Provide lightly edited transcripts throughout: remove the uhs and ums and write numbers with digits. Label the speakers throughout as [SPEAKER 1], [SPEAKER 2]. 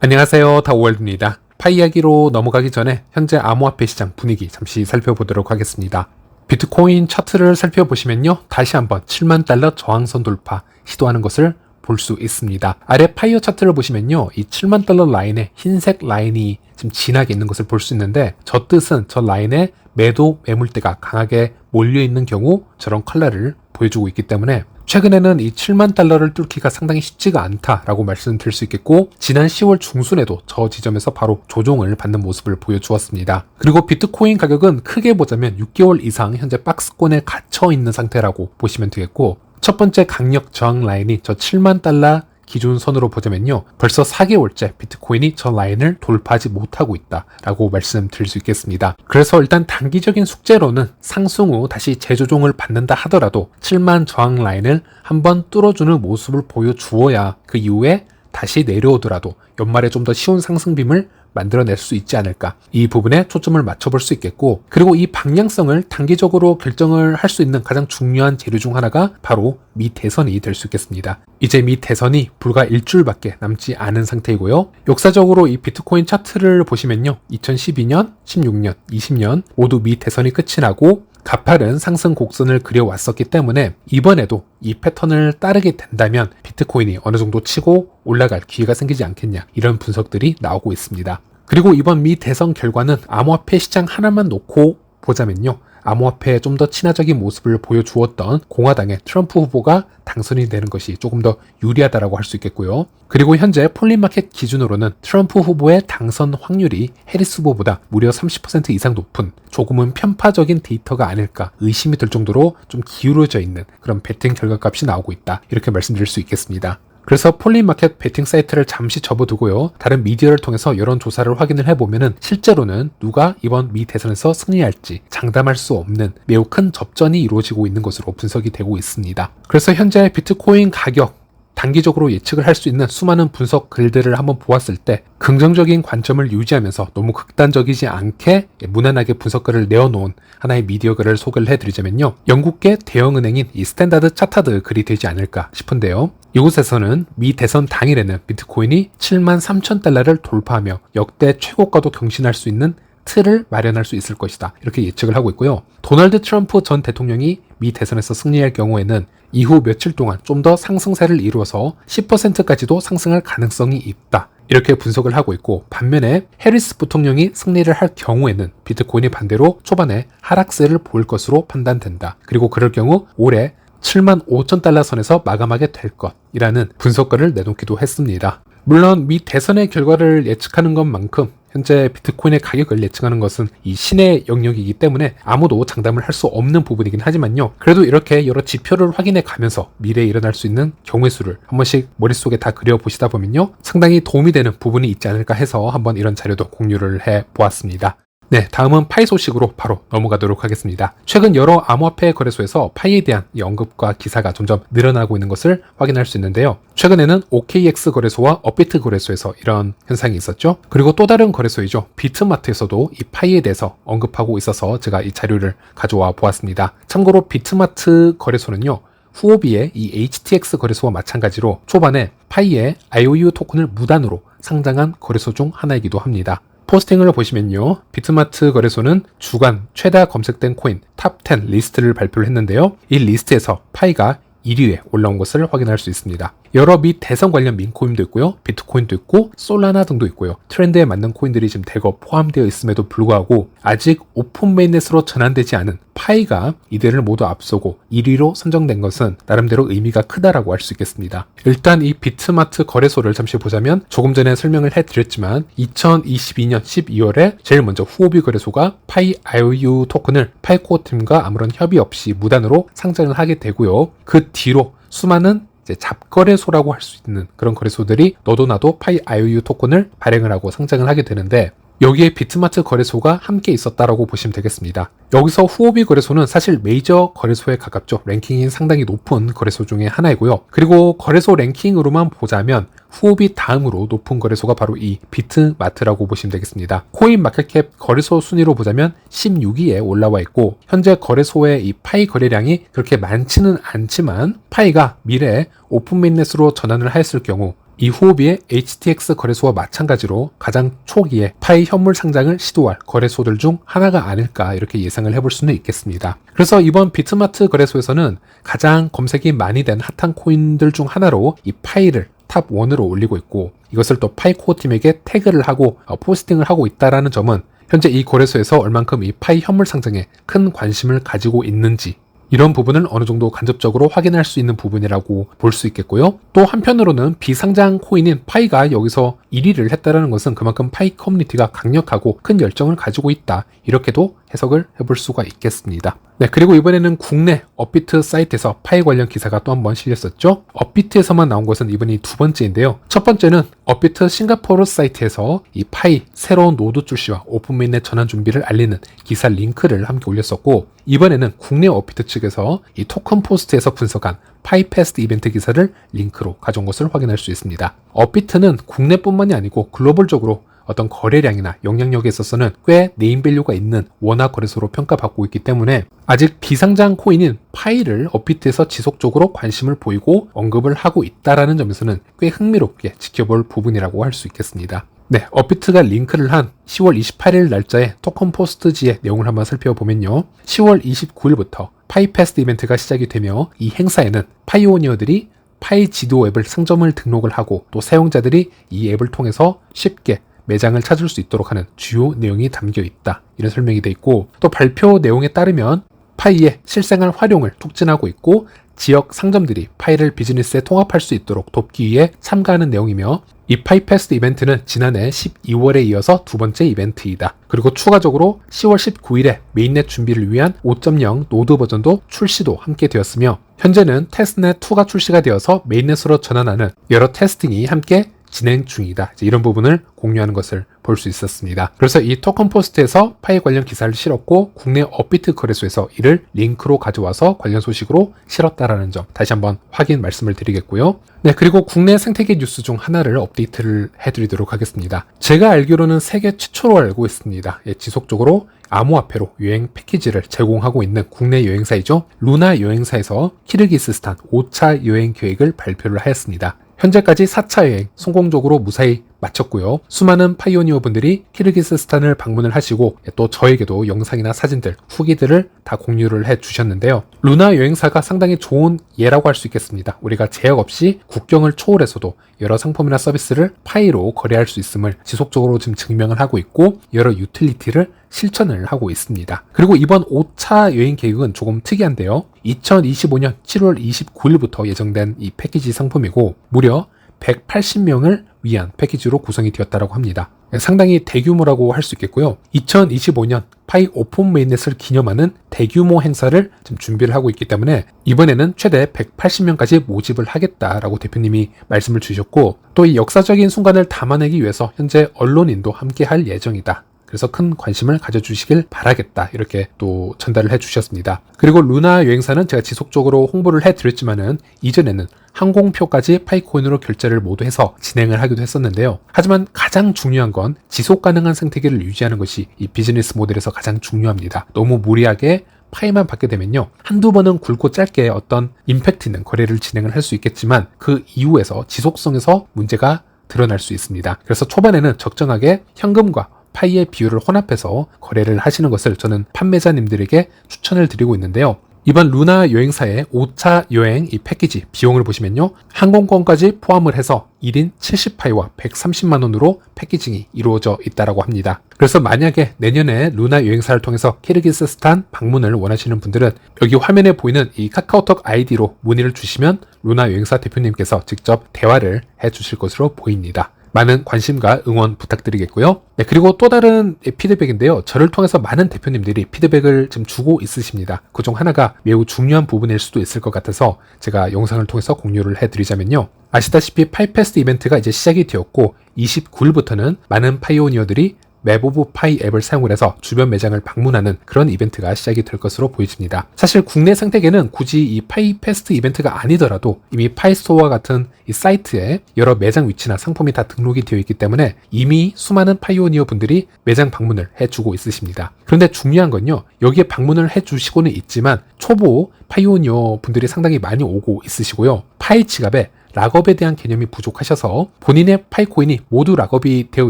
[SPEAKER 1] 안녕하세요, 다오월드입니다. 파이 이야기로 넘어가기 전에 현재 암호화폐 시장 분위기 잠시 살펴보도록 하겠습니다. 비트코인 차트를 살펴보시면요, 다시 한번 7만 달러 저항선 돌파 시도하는 것을 볼 수 있습니다. 아래 파이어 차트를 보시면요, 이 7만 달러 라인에 흰색 라인이 지금 진하게 있는 것을 볼 수 있는데, 저 뜻은 저 라인에 매도 매물대가 강하게 몰려있는 경우 저런 컬러를 보여주고 있기 때문에 최근에는 이 7만 달러를 뚫기가 상당히 쉽지가 않다라고 말씀드릴 수 있겠고, 지난 10월 중순에도 저 지점에서 바로 조정을 받는 모습을 보여주었습니다. 그리고 비트코인 가격은 크게 보자면 6개월 이상 현재 박스권에 갇혀 있는 상태라고 보시면 되겠고, 첫 번째 강력 저항 라인이 저 7만 달러 기준선으로 보자면요, 벌써 4개월째 비트코인이 저 라인을 돌파하지 못하고 있다라고 말씀드릴 수 있겠습니다. 그래서 일단 단기적인 숙제로는 상승 후 다시 재조정을 받는다 하더라도 7만 저항 라인을 한번 뚫어주는 모습을 보여주어야 그 이후에 다시 내려오더라도 연말에 좀 더 쉬운 상승빔을 만들어낼 수 있지 않을까, 이 부분에 초점을 맞춰볼 수 있겠고, 그리고 이 방향성을 단기적으로 결정을 할 수 있는 가장 중요한 재료 중 하나가 바로 미 대선이 될 수 있겠습니다. 이제 미 대선이 불과 일주일밖에 남지 않은 상태이고요. 역사적으로 이 비트코인 차트를 보시면요, 2012년, 16년, 20년 모두 미 대선이 끝이 나고 가파른 상승 곡선을 그려왔었기 때문에 이번에도 이 패턴을 따르게 된다면 비트코인이 어느 정도 치고 올라갈 기회가 생기지 않겠냐, 이런 분석들이 나오고 있습니다. 그리고 이번 미 대선 결과는 암호화폐 시장 하나만 놓고 보자면요, 암호화폐에 좀 더 친화적인 모습을 보여주었던 공화당의 트럼프 후보가 당선이 되는 것이 조금 더 유리하다라고 할 수 있겠고요. 그리고 현재 폴리마켓 기준으로는 트럼프 후보의 당선 확률이 해리스 후보보다 무려 30% 이상 높은 조금은 편파적인 데이터가 아닐까 의심이 들 정도로 좀 기울어져 있는 그런 베팅 결과값이 나오고 있다, 이렇게 말씀드릴 수 있겠습니다. 그래서 폴리마켓 베팅 사이트를 잠시 접어두고요, 다른 미디어를 통해서 여론조사를 확인을 해보면은 실제로는 누가 이번 미 대선에서 승리할지 장담할 수 없는 매우 큰 접전이 이루어지고 있는 것으로 분석이 되고 있습니다. 그래서 현재 비트코인 가격 단기적으로 예측을 할 수 있는 수많은 분석 글들을 한번 보았을 때 긍정적인 관점을 유지하면서 너무 극단적이지 않게 무난하게 분석글을 내어놓은 하나의 미디어 글을 소개를 해드리자면요, 영국계 대형은행인 이 스탠다드 차타드 글이 되지 않을까 싶은데요. 이곳에서는 미 대선 당일에는 비트코인이 7만 3천 달러를 돌파하며 역대 최고가도 경신할 수 있는 틀을 마련할 수 있을 것이다, 이렇게 예측을 하고 있고요. 도널드 트럼프 전 대통령이 미 대선에서 승리할 경우에는 이후 며칠 동안 좀 더 상승세를 이루어서 10%까지도 상승할 가능성이 있다, 이렇게 분석을 하고 있고, 반면에 해리스 부통령이 승리를 할 경우에는 비트코인이 반대로 초반에 하락세를 보일 것으로 판단된다. 그리고 그럴 경우 올해 7만 5천 달러 선에서 마감하게 될 것이라는 분석글을 내놓기도 했습니다. 물론 미 대선의 결과를 예측하는 것만큼 현재 비트코인의 가격을 예측하는 것은 이 신의 영역이기 때문에 아무도 장담을 할 수 없는 부분이긴 하지만요, 그래도 이렇게 여러 지표를 확인해 가면서 미래에 일어날 수 있는 경우의 수를 한 번씩 머릿속에 다 그려보시다 보면요, 상당히 도움이 되는 부분이 있지 않을까 해서 한번 이런 자료도 공유를 해보았습니다. 네, 다음은 파이 소식으로 바로 넘어가도록 하겠습니다. 최근 여러 암호화폐 거래소에서 파이에 대한 이 언급과 기사가 점점 늘어나고 있는 것을 확인할 수 있는데요. 최근에는 OKX 거래소와 업비트 거래소에서 이런 현상이 있었죠. 그리고 또 다른 거래소이죠, 비트마트에서도 이 파이에 대해서 언급하고 있어서 제가 이 자료를 가져와 보았습니다. 참고로 비트마트 거래소는요, 후오비의 이 HTX 거래소와 마찬가지로 초반에 파이의 IOU 토큰을 무단으로 상장한 거래소 중 하나이기도 합니다. 포스팅을 보시면요, 비트마트 거래소는 주간 최다 검색된 코인 탑10 리스트를 발표를 했는데요, 이 리스트에서 파이가 1위에 올라온 것을 확인할 수 있습니다. 여러 미 대선 관련 민코인도 있고요, 비트코인도 있고 솔라나 등도 있고요, 트렌드에 맞는 코인들이 지금 대거 포함되어 있음에도 불구하고 아직 오픈 메인넷으로 전환되지 않은 파이가 이들을 모두 앞서고 1위로 선정된 것은 나름대로 의미가 크다라고 할 수 있겠습니다. 일단 이 비트마트 거래소를 잠시 보자면, 조금 전에 설명을 해드렸지만 2022년 12월에 제일 먼저 후오비 거래소가 파이 IOU 토큰을 파이코어 팀과 아무런 협의 없이 무단으로 상장을 하게 되고요, 그 뒤로 수많은 잡거래소라고 할 수 있는 그런 거래소들이 너도 나도 파이 IOU 토큰을 발행을 하고 상장을 하게 되는데, 여기에 비트마트 거래소가 함께 있었다라고 보시면 되겠습니다. 여기서 후오비 거래소는 사실 메이저 거래소에 가깝죠. 랭킹이 상당히 높은 거래소 중에 하나이고요. 그리고 거래소 랭킹으로만 보자면 후오비 다음으로 높은 거래소가 바로 이 비트마트라고 보시면 되겠습니다. 코인 마켓캡 거래소 순위로 보자면 16위에 올라와 있고, 현재 거래소의 이 파이 거래량이 그렇게 많지는 않지만 파이가 미래에 오픈 메인넷으로 전환을 하였을 경우 이 후오비의 HTX 거래소와 마찬가지로 가장 초기에 파이 현물 상장을 시도할 거래소들 중 하나가 아닐까 이렇게 예상을 해볼 수는 있겠습니다. 그래서 이번 비트마트 거래소에서는 가장 검색이 많이 된 핫한 코인들 중 하나로 이 파이를 탑 1으로 올리고 있고, 이것을 또 파이코어 팀에게 태그를 하고 포스팅을 하고 있다는 점은 현재 이 거래소에서 얼만큼 이 파이 현물 상장에 큰 관심을 가지고 있는지, 이런 부분을 어느 정도 간접적으로 확인할 수 있는 부분이라고 볼 수 있겠고요. 또 한편으로는 비상장 코인인 파이가 여기서 1위를 했다는 것은 그만큼 파이 커뮤니티가 강력하고 큰 열정을 가지고 있다, 이렇게도 해석을 해볼 수가 있겠습니다. 네, 그리고 이번에는 국내 업비트 사이트에서 파이 관련 기사가 또 한 번 실렸었죠. 업비트에서만 나온 것은 이번이 두 번째인데요. 첫 번째는 업비트 싱가포르 사이트에서 이 파이 새로운 노드 출시와 오픈메인넷 전환 준비를 알리는 기사 링크를 함께 올렸었고, 이번에는 국내 업비트 측에서 이 토큰 포스트에서 분석한 파이패스트 이벤트 기사를 링크로 가져온 것을 확인할 수 있습니다. 업비트는 국내뿐만이 아니고 글로벌적으로 어떤 거래량이나 영향력에 있어서는 꽤 네임밸류가 있는 원화 거래소로 평가받고 있기 때문에 아직 비상장 코인인 파이를 업비트에서 지속적으로 관심을 보이고 언급을 하고 있다는 점에서는 꽤 흥미롭게 지켜볼 부분이라고 할 수 있겠습니다. 네, 업비트가 링크를 한 10월 28일 날짜의 토큰 포스트지의 내용을 한번 살펴보면요. 10월 29일부터 파이패스트 이벤트가 시작이 되며, 이 행사에는 파이오니어들이 파이 지도 앱을 상점을 등록을 하고 또 사용자들이 이 앱을 통해서 쉽게 매장을 찾을 수 있도록 하는 주요 내용이 담겨 있다, 이런 설명이 돼 있고, 또 발표 내용에 따르면 파이의 실생활 활용을 촉진하고 있고 지역 상점들이 파이를 비즈니스에 통합할 수 있도록 돕기 위해 참가하는 내용이며, 이 파이패스트 이벤트는 지난해 12월에 이어서 두 번째 이벤트이다. 그리고 추가적으로 10월 19일에 메인넷 준비를 위한 5.0 노드 버전도 출시도 함께 되었으며, 현재는 테스트넷 2가 출시가 되어서 메인넷으로 전환하는 여러 테스팅이 함께 진행 중이다, 이런 부분을 공유하는 것을 볼 수 있었습니다. 그래서 이 토큰 포스트에서 파이 관련 기사를 실었고 국내 업비트 거래소에서 이를 링크로 가져와서 관련 소식으로 실었다라는 점 다시 한번 확인 말씀을 드리겠고요. 네, 그리고 국내 생태계 뉴스 중 하나를 업데이트를 해드리도록 하겠습니다. 제가 알기로는 세계 최초로 알고 있습니다. 지속적으로 암호화폐로 여행 패키지를 제공하고 있는 국내 여행사이죠. 루나 여행사에서 키르기스스탄 5차 여행 계획을 발표를 하였습니다. 현재까지 4차 여행 성공적으로 무사히 마쳤고요. 수많은 파이오니어 분들이 키르기스스탄을 방문을 하시고 또 저에게도 영상이나 사진들, 후기들을 다 공유를 해 주셨는데요. 루나 여행사가 상당히 좋은 예라고 할 수 있겠습니다. 우리가 제약 없이 국경을 초월해서도 여러 상품이나 서비스를 파이로 거래할 수 있음을 지속적으로 지금 증명을 하고 있고 여러 유틸리티를 실천을 하고 있습니다. 그리고 이번 5차 여행 계획은 조금 특이한데요. 2025년 7월 29일부터 예정된 이 패키지 상품이고 무려 180명을 위한 패키지로 구성이 되었다고 합니다. 상당히 대규모라고 할 수 있겠고요. 2025년 파이 오픈 메인넷을 기념하는 대규모 행사를 지금 준비를 하고 있기 때문에 이번에는 최대 180명까지 모집을 하겠다라고 대표님이 말씀을 주셨고 또 이 역사적인 순간을 담아내기 위해서 현재 언론인도 함께 할 예정이다. 그래서 큰 관심을 가져주시길 바라겠다, 이렇게 또 전달을 해주셨습니다. 그리고 루나 여행사는 제가 지속적으로 홍보를 해드렸지만은 이전에는 항공표까지 파이코인으로 결제를 모두 해서 진행을 하기도 했었는데요. 하지만 가장 중요한 건 지속 가능한 생태계를 유지하는 것이 이 비즈니스 모델에서 가장 중요합니다. 너무 무리하게 파이만 받게 되면요, 한두 번은 굵고 짧게 어떤 임팩트 있는 거래를 진행을 할 수 있겠지만 그 이후에서 지속성에서 문제가 드러날 수 있습니다. 그래서 초반에는 적정하게 현금과 파이의 비율을 혼합해서 거래를 하시는 것을 저는 판매자님들에게 추천을 드리고 있는데요. 이번 루나 여행사의 5차 여행 이 패키지 비용을 보시면요, 항공권까지 포함을 해서 1인 70파이와 130만원으로 패키징이 이루어져 있다고 합니다. 그래서 만약에 내년에 루나 여행사를 통해서 키르기스스탄 방문을 원하시는 분들은 여기 화면에 보이는 이 카카오톡 아이디로 문의를 주시면 루나 여행사 대표님께서 직접 대화를 해주실 것으로 보입니다. 많은 관심과 응원 부탁드리겠고요. 네, 그리고 또 다른 피드백인데요. 저를 통해서 많은 대표님들이 피드백을 지금 주고 있으십니다. 그중 하나가 매우 중요한 부분일 수도 있을 것 같아서 제가 영상을 통해서 공유를 해드리자면요. 아시다시피 파이패스트 이벤트가 이제 시작이 되었고 29일부터는 많은 파이오니어들이 맵 오브 파이 앱을 사용을 해서 주변 매장을 방문하는 그런 이벤트가 시작이 될 것으로 보여집니다. 사실 국내 생태계는 굳이 이 파이패스트 이벤트가 아니더라도 이미 파이스토어와 같은 이 사이트에 여러 매장 위치나 상품이 다 등록이 되어 있기 때문에 이미 수많은 파이오니어 분들이 매장 방문을 해주고 있으십니다. 그런데 중요한 건요, 여기에 방문을 해주시고는 있지만 초보 파이오니어 분들이 상당히 많이 오고 있으시고요. 파이 지갑에 락업에 대한 개념이 부족하셔서 본인의 파이코인이 모두 락업이 되어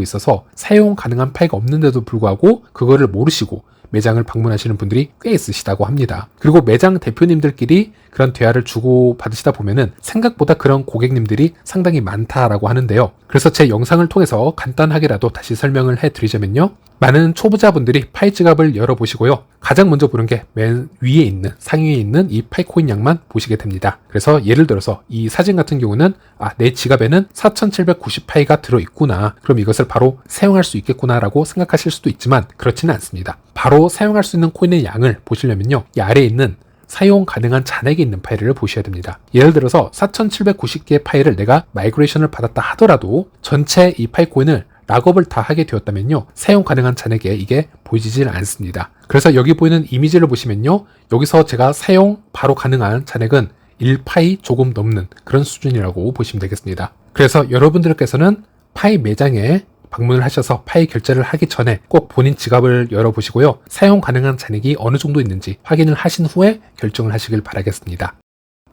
[SPEAKER 1] 있어서 사용 가능한 파이가 없는데도 불구하고 그거를 모르시고 매장을 방문하시는 분들이 꽤 있으시다고 합니다. 그리고 매장 대표님들끼리 그런 대화를 주고 받으시다 보면은 생각보다 그런 고객님들이 상당히 많다라고 하는데요. 그래서 제 영상을 통해서 간단하게라도 다시 설명을 해드리자면요. 많은 초보자분들이 파이 지갑을 열어보시고요. 가장 먼저 보는 게 맨 위에 있는, 상위에 있는 이 파이코인 양만 보시게 됩니다. 그래서 예를 들어서 이 사진 같은 경우는 내 지갑에는 4790파이가 들어있구나. 그럼 이것을 바로 사용할 수 있겠구나 라고 생각하실 수도 있지만 그렇지는 않습니다. 바로 사용할 수 있는 코인의 양을 보시려면요. 이 아래에 있는 사용 가능한 잔액이 있는 파일을 보셔야 됩니다. 예를 들어서 4790개의 파일을 내가 마이그레이션을 받았다 하더라도 전체 이 파이코인을 락업을 다 하게 되었다면요. 사용 가능한 잔액에 이게 보이지질 않습니다. 그래서 여기 보이는 이미지를 보시면요. 여기서 제가 사용 바로 가능한 잔액은 1파이 조금 넘는 그런 수준이라고 보시면 되겠습니다. 그래서 여러분들께서는 파이 매장에 방문을 하셔서 파이 결제를 하기 전에 꼭 본인 지갑을 열어보시고요. 사용 가능한 잔액이 어느 정도 있는지 확인을 하신 후에 결정을 하시길 바라겠습니다.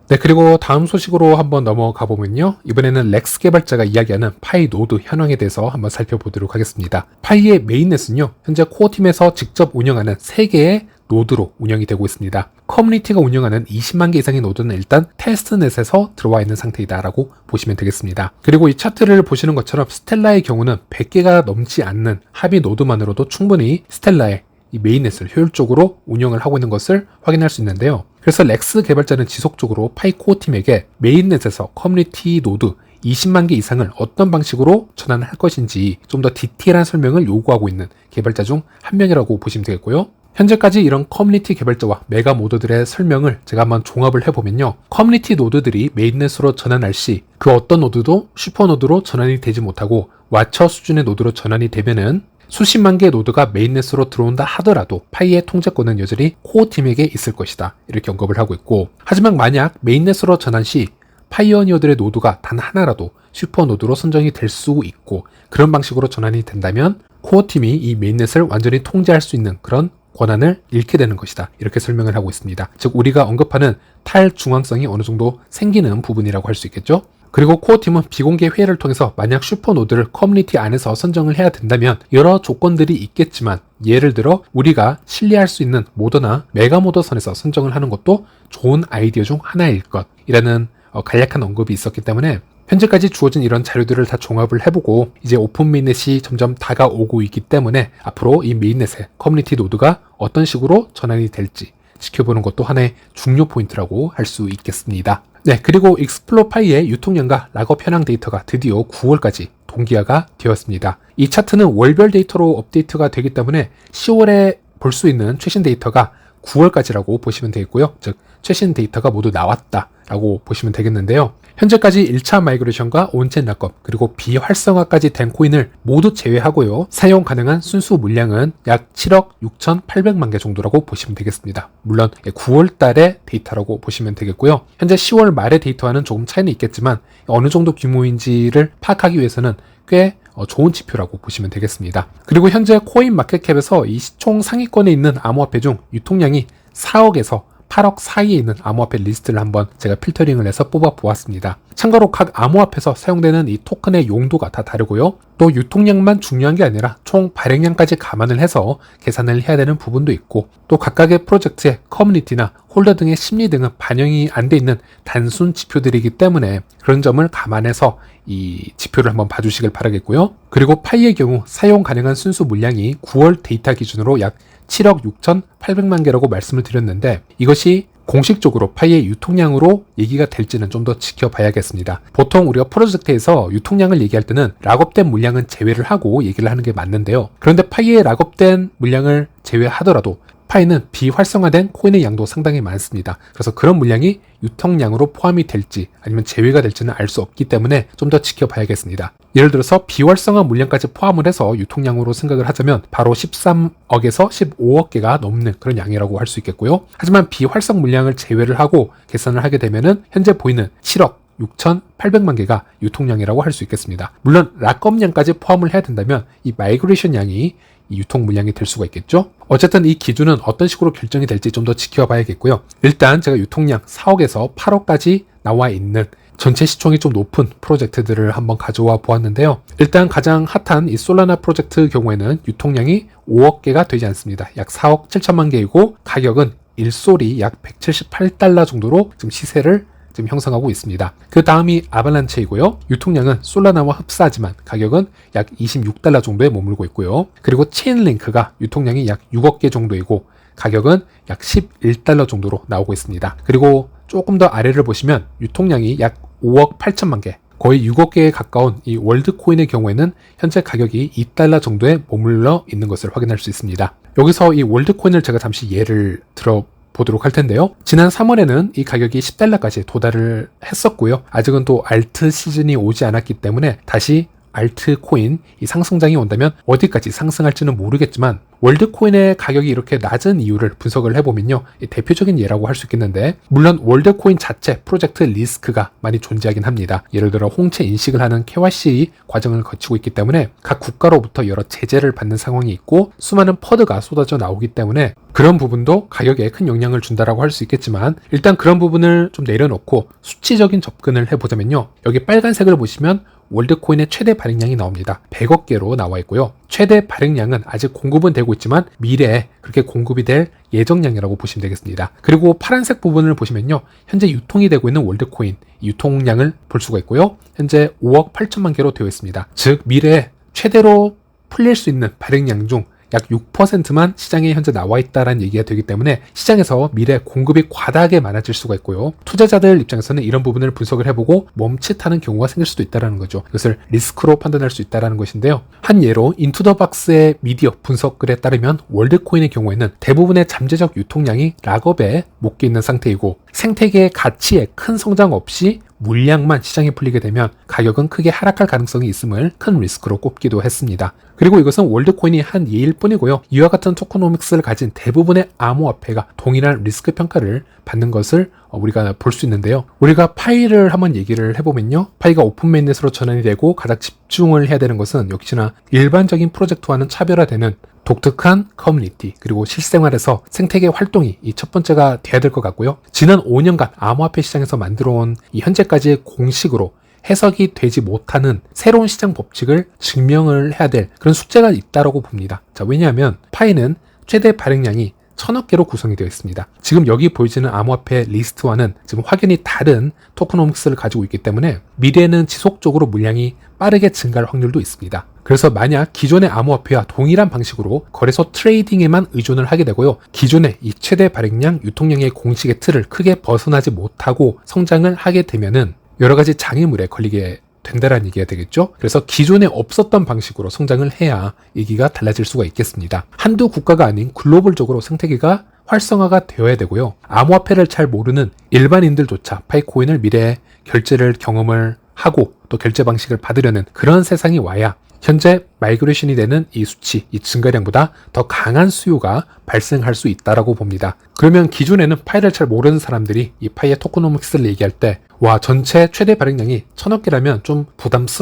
[SPEAKER 1] 네, 그리고 다음 소식으로 한번 넘어가 보면요. 이번에는 렉스 개발자가 이야기하는 파이 노드 현황에 대해서 한번 살펴보도록 하겠습니다. 파이의 메인넷은요. 현재 코어팀에서 직접 운영하는 3개의 노드로 운영이 되고 있습니다. 커뮤니티가 운영하는 20만 개 이상의 노드는 일단 테스트넷에서 들어와 있는 상태이다라고 보시면 되겠습니다. 그리고 이 차트를 보시는 것처럼 스텔라의 경우는 100개가 넘지 않는 합의 노드만으로도 충분히 스텔라의 이 메인넷을 효율적으로 운영을 하고 있는 것을 확인할 수 있는데요. 그래서 렉스 개발자는 지속적으로 파이 코어 팀에게 메인넷에서 커뮤니티 노드 20만 개 이상을 어떤 방식으로 전환할 것인지 좀 더 디테일한 설명을 요구하고 있는 개발자 중 한 명이라고 보시면 되겠고요. 현재까지 이런 커뮤니티 개발자와 메가 모드들의 설명을 제가 한번 종합을 해보면요. 커뮤니티 노드들이 메인넷으로 전환할 시 그 어떤 노드도 슈퍼 노드로 전환이 되지 못하고 와처 수준의 노드로 전환이 되면은 수십만 개의 노드가 메인넷으로 들어온다 하더라도 파이의 통제권은 여전히 코어팀에게 있을 것이다. 이렇게 언급을 하고 있고, 하지만 만약 메인넷으로 전환 시 파이오니어들의 노드가 단 하나라도 슈퍼 노드로 선정이 될 수 있고 그런 방식으로 전환이 된다면 코어팀이 이 메인넷을 완전히 통제할 수 있는 그런 권한을 잃게 되는 것이다. 이렇게 설명을 하고 있습니다. 즉 우리가 언급하는 탈중앙성이 어느 정도 생기는 부분이라고 할 수 있겠죠. 그리고 코어팀은 비공개 회의를 통해서 만약 슈퍼노드를 커뮤니티 안에서 선정을 해야 된다면 여러 조건들이 있겠지만 예를 들어 우리가 신뢰할 수 있는 모더나 메가모더 선에서 선정을 하는 것도 좋은 아이디어 중 하나일 것이라는 간략한 언급이 있었기 때문에 현재까지 주어진 이런 자료들을 다 종합을 해보고 이제 오픈 메인넷이 점점 다가오고 있기 때문에 앞으로 이 메인넷의 커뮤니티 노드가 어떤 식으로 전환이 될지 지켜보는 것도 하나의 중요 포인트라고 할 수 있겠습니다. 네, 그리고 익스플로파이의 유통량과 락업 현황 데이터가 드디어 9월까지 동기화가 되었습니다. 이 차트는 월별 데이터로 업데이트가 되기 때문에 10월에 볼 수 있는 최신 데이터가 9월까지라고 보시면 되겠고요. 즉 최신 데이터가 모두 나왔다라고 보시면 되겠는데요. 현재까지 1차 마이그레이션과 온체인 락업 그리고 비활성화까지 된 코인을 모두 제외하고요. 사용 가능한 순수 물량은 약 7억 6,800만 개 정도라고 보시면 되겠습니다. 물론 9월 달의 데이터라고 보시면 되겠고요. 현재 10월 말의 데이터와는 조금 차이는 있겠지만 어느 정도 규모인지를 파악하기 위해서는 꽤 좋은 지표라고 보시면 되겠습니다. 그리고 현재 코인 마켓캡에서 이 총 상위권에 있는 암호화폐 중 유통량이 4억에서 8억 사이에 있는 암호화폐 리스트를 한번 제가 필터링을 해서 뽑아 보았습니다. 참고로 각 암호화폐에서 사용되는 이 토큰의 용도가 다 다르고요. 또 유통량만 중요한 게 아니라 총 발행량까지 감안을 해서 계산을 해야 되는 부분도 있고 또 각각의 프로젝트의 커뮤니티나 홀더 등의 심리 등은 반영이 안 돼 있는 단순 지표들이기 때문에 그런 점을 감안해서 이 지표를 한번 봐주시길 바라겠고요. 그리고 파이의 경우 사용 가능한 순수 물량이 9월 데이터 기준으로 약 7억 6,800만 개라고 말씀을 드렸는데 이것이 공식적으로 파이의 유통량으로 얘기가 될지는 좀 더 지켜봐야겠습니다. 보통 우리가 프로젝트에서 유통량을 얘기할 때는 락업된 물량은 제외를 하고 얘기를 하는 게 맞는데요. 그런데 파이의 락업된 물량을 제외하더라도 파이는 비활성화된 코인의 양도 상당히 많습니다. 그래서 그런 물량이 유통량으로 포함이 될지 아니면 제외가 될지는 알 수 없기 때문에 좀 더 지켜봐야겠습니다. 예를 들어서 비활성화 물량까지 포함을 해서 유통량으로 생각을 하자면 바로 13억에서 15억 개가 넘는 그런 양이라고 할 수 있겠고요. 하지만 비활성 물량을 제외를 하고 계산을 하게 되면은 현재 보이는 7억 6,800만 개가 유통량이라고 할 수 있겠습니다. 물론 락업량까지 포함을 해야 된다면 이 마이그레이션 양이 이 유통 물량이 될 수가 있겠죠. 어쨌든 이 기준은 어떤 식으로 결정이 될지 좀 더 지켜봐야겠고요. 일단 제가 유통량 4억에서 8억까지 나와 있는 전체 시총이 좀 높은 프로젝트들을 한번 가져와 보았는데요. 일단 가장 핫한 이 솔라나 프로젝트 경우에는 유통량이 5억 개가 되지 않습니다. 약 4억 7천만 개이고 가격은 1솔이 약 178달러 정도로 지금 시세를 지금 형성하고 있습니다. 그 다음이 아발란체이고요. 유통량은 솔라나와 흡사하지만 가격은 약 26달러 정도에 머물고 있고요. 그리고 체인링크가 유통량이 약 6억 개 정도이고 가격은 약 11달러 정도로 나오고 있습니다. 그리고 조금 더 아래를 보시면 유통량이 약 5억 8천만 개, 거의 6억 개에 가까운 이 월드코인의 경우에는 현재 가격이 2달러 정도에 머물러 있는 것을 확인할 수 있습니다. 여기서 이 월드코인을 제가 잠시 예를 들어 보도록 할 텐데요. 지난 3월에는 이 가격이 10달러까지 도달을 했었고요. 아직은 또 알트 시즌이 오지 않았기 때문에 다시 알트코인 이 상승장이 온다면 어디까지 상승할지는 모르겠지만 월드코인의 가격이 이렇게 낮은 이유를 분석을 해보면요. 대표적인 예라고 할 수 있겠는데 물론 월드코인 자체 프로젝트 리스크가 많이 존재하긴 합니다. 예를 들어 홍채 인식을 하는 KYC 과정을 거치고 있기 때문에 각 국가로부터 여러 제재를 받는 상황이 있고 수많은 펀드가 쏟아져 나오기 때문에 그런 부분도 가격에 큰 영향을 준다라고 할 수 있겠지만 일단 그런 부분을 좀 내려놓고 수치적인 접근을 해보자면요. 여기 빨간색을 보시면 월드코인의 최대 발행량이 나옵니다. 100억 개로 나와 있고요. 최대 발행량은 아직 공급은 되고 있지만 미래에 그렇게 공급이 될 예정량이라고 보시면 되겠습니다. 그리고 파란색 부분을 보시면요. 현재 유통이 되고 있는 월드코인 유통량을 볼 수가 있고요. 현재 5억 8천만 개로 되어 있습니다. 즉 미래에 최대로 풀릴 수 있는 발행량 중 약 6%만 시장에 현재 나와 있다는 얘기가 되기 때문에 시장에서 미래 공급이 과다하게 많아질 수가 있고요. 투자자들 입장에서는 이런 부분을 분석을 해보고 멈칫하는 경우가 생길 수도 있다는 거죠. 이것을 리스크로 판단할 수 있다는 것인데요. 한 예로 인투더박스의 미디어 분석글에 따르면 월드코인의 경우에는 대부분의 잠재적 유통량이 락업에 묶여 있는 상태이고 생태계의 가치에 큰 성장 없이 물량만 시장에 풀리게 되면 가격은 크게 하락할 가능성이 있음을 큰 리스크로 꼽기도 했습니다. 그리고 이것은 월드코인이 한 예일 뿐이고요. 이와 같은 토커노믹스를 가진 대부분의 암호화폐가 동일한 리스크 평가를 받는 것을 우리가 볼 수 있는데요. 우리가 파이를 한번 얘기를 해보면요. 파이가 오픈 메인넷으로 전환이 되고 가장 집중을 해야 되는 것은 역시나 일반적인 프로젝트와는 차별화되는 독특한 커뮤니티 그리고 실생활에서 생태계 활동이 이 첫 번째가 돼야 될 것 같고요. 지난 5년간 암호화폐 시장에서 만들어온 이 현재까지의 공식으로 해석이 되지 못하는 새로운 시장 법칙을 증명을 해야 될 그런 숙제가 있다고 봅니다. 자, 왜냐하면 파이는 최대 발행량이 1000억 개로 구성이 되어 있습니다. 지금 여기 보여지는 암호화폐 리스트와는 지금 확연히 다른 토크노믹스를 가지고 있기 때문에 미래에는 지속적으로 물량이 빠르게 증가할 확률도 있습니다. 그래서 만약 기존의 암호화폐와 동일한 방식으로 거래소 트레이딩에만 의존을 하게 되고요. 기존의 이 최대 발행량, 유통량의 공식의 틀을 크게 벗어나지 못하고 성장을 하게 되면은 여러 가지 장애물에 걸리게 된다라는 얘기가 되겠죠. 그래서 기존에 없었던 방식으로 성장을 해야 얘기가 달라질 수가 있겠습니다. 한두 국가가 아닌 글로벌적으로 생태계가 활성화가 되어야 되고요. 암호화폐를 잘 모르는 일반인들조차 파이코인을 미래에 결제를 경험을 하고 또 결제 방식을 받으려는 그런 세상이 와야 현재 마이그레이션이 되는 이 수치, 이 증가량보다 더 강한 수요가 발생할 수 있다라고 봅니다. 그러면 기존에는 파이를 잘 모르는 사람들이 이 파이의 토코노믹스를 얘기할 때 와, 전체 최대 발행량이 1000억 개라면 좀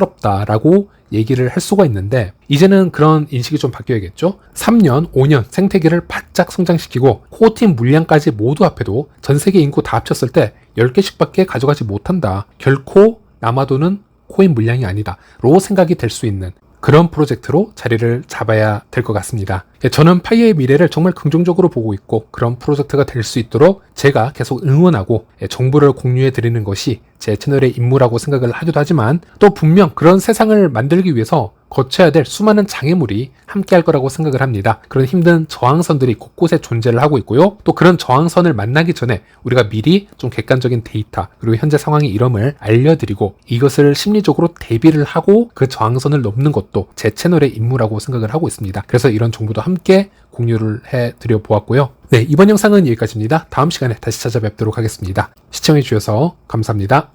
[SPEAKER 1] 부담스럽다라고 얘기를 할 수가 있는데 이제는 그런 인식이 좀 바뀌어야겠죠. 3년, 5년 생태계를 바짝 성장시키고 코어팀 물량까지 모두 합해도 전 세계 인구 다 합쳤을 때 10개씩밖에 가져가지 못한다. 결코 남아도는 코인 물량이 아니다. 로 생각이 될 수 있는 그런 프로젝트로 자리를 잡아야 될 것 같습니다. 저는 파이의 미래를 정말 긍정적으로 보고 있고 그런 프로젝트가 될 수 있도록 제가 계속 응원하고 정보를 공유해 드리는 것이 제 채널의 임무라고 생각을 하기도 하지만 또 분명 그런 세상을 만들기 위해서 거쳐야 될 수많은 장애물이 함께 할 거라고 생각을 합니다. 그런 힘든 저항선들이 곳곳에 존재를 하고 있고요. 또 그런 저항선을 만나기 전에 우리가 미리 좀 객관적인 데이터 그리고 현재 상황의 이름을 알려드리고 이것을 심리적으로 대비를 하고 그 저항선을 넘는 것도 제 채널의 임무라고 생각을 하고 있습니다. 그래서 이런 정보도 함께 공유를 해드려 보았고요. 네, 이번 영상은 여기까지입니다. 다음 시간에 다시 찾아뵙도록 하겠습니다. 시청해 주셔서 감사합니다.